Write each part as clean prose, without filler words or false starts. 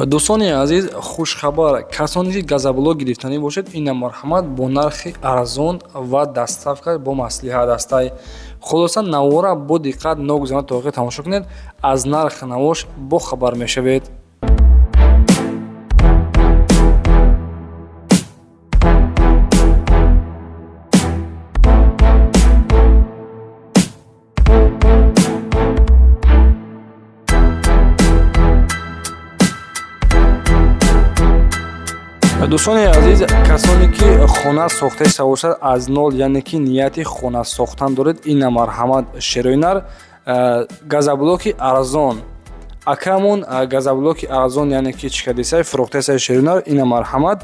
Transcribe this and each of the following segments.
дӯстони азиз, хушхабар, касоне ки газаблок гирифтанӣ бошед, ина марҳамат бо нархи арзон ва дастафка бо маслиҳат астай. Хулоса навора бо диққат ногузарона то охир тамошо кунед, аз нархи навош бохабар мешавед. дӯстони азиз, касоне ки хона сохта шавошад аз нол, яъне ки нияти хона сохтан доред, ина марҳамат шероинар газаблоки арзон акамон газаблоки арзон, яъне ки чикадисай фурӯхтасай шероинар, ина марҳамат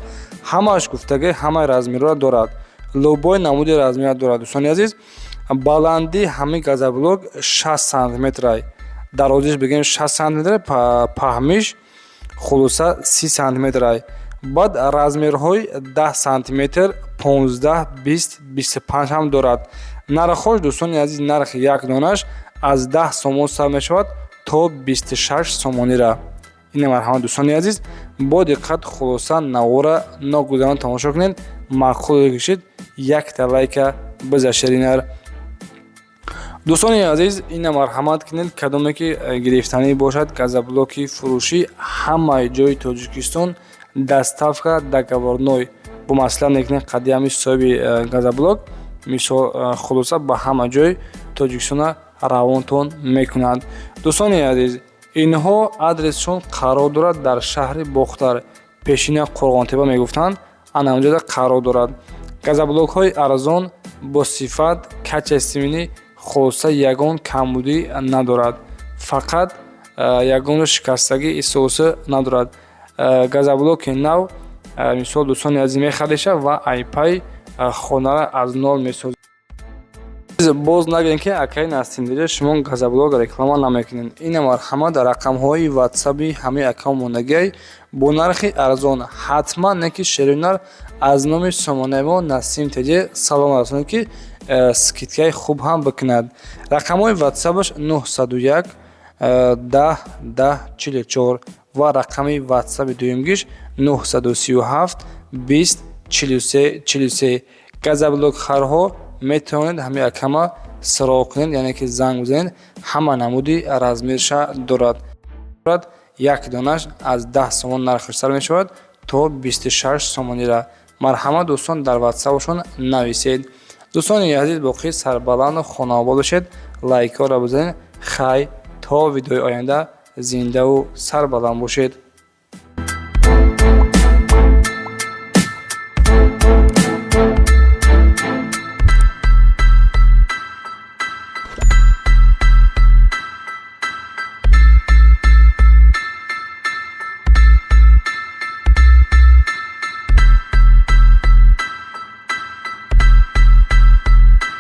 ҳамааш гуфтагӣ ҳамаи размерро дорад, лӯбои намуди размера дорад. дӯстони азиз, баланди ҳамин газаблок 6 сантиметрай, дарозиш бигем 6 сантиметрай, паҳмиш хулоса 30 сантиметрай. баъд размерҳои 10 сантиметр, 15, 20, 25 ҳам дорад. нархҳош дӯстони азиз, нархи як донаш аз 10 сомон сар мешавад то 26 сомонира. ина марҳамат дӯстони азиз, бо диққат хулоса навора ногузарона тамошо кунед, мақуле кишед, якта лайка бизашеринар. дӯстони азиз, ина марҳамат кинед, кадоме ки гирифтанӣ бошад газаблоки фурӯшӣ ҳамаи ҷои Тоҷикистон дастафка договорной бо маслиҳат мекунед, қадиями соҳиби газаблок мисол хулоса ба ҳама ҷои Тоҷикистона равонтон мекунад. дӯстони азиз, инҳо адресшон қарор дорад дар шаҳри Бохтар, пешина Қурғонтепа мегуфтанд, ана онҷода қарор дорад. газаблокҳои арзон бо сифат кача симинӣ хулоса ягон камбудӣ надорад, фақат ягон шикастагӣ эҳсоси надорад. газаблоки нав мисол дӯстони азиз мехариша ва айпай хонара аз нол месозад. боз нагӯед ки акаи настиндиҷа шумо газаблок реклама намекунед. ина марҳамат рақамҳои ватсаби ҳамаи акаумондагиай бо нархи арзон, ҳатман не ки шероинар аз номи сомонаи мо Насим Теҷе салом расонед ки скидкаи хуб ҳам бикунад. рақамҳои ватсабаш 901 10 10 44 ва рақами ватсаби дуюмгиш 937 20 43 43. газаблокхарҳо метавонед ҳамин акама сироғ кунед, яъне ки занг бизанед, ҳама намуди размерша дорад. як донаш аз 10 сомон нархаш сар мешавад то 26 сомонира. марҳамат дӯстон, дар ватсабашон нависед. дӯстони азиз, боқӣ сарбаланду хонобод бошед, лайкҳоро бизанед. хай то видеои оянда зиндаву сарбаланд бошед.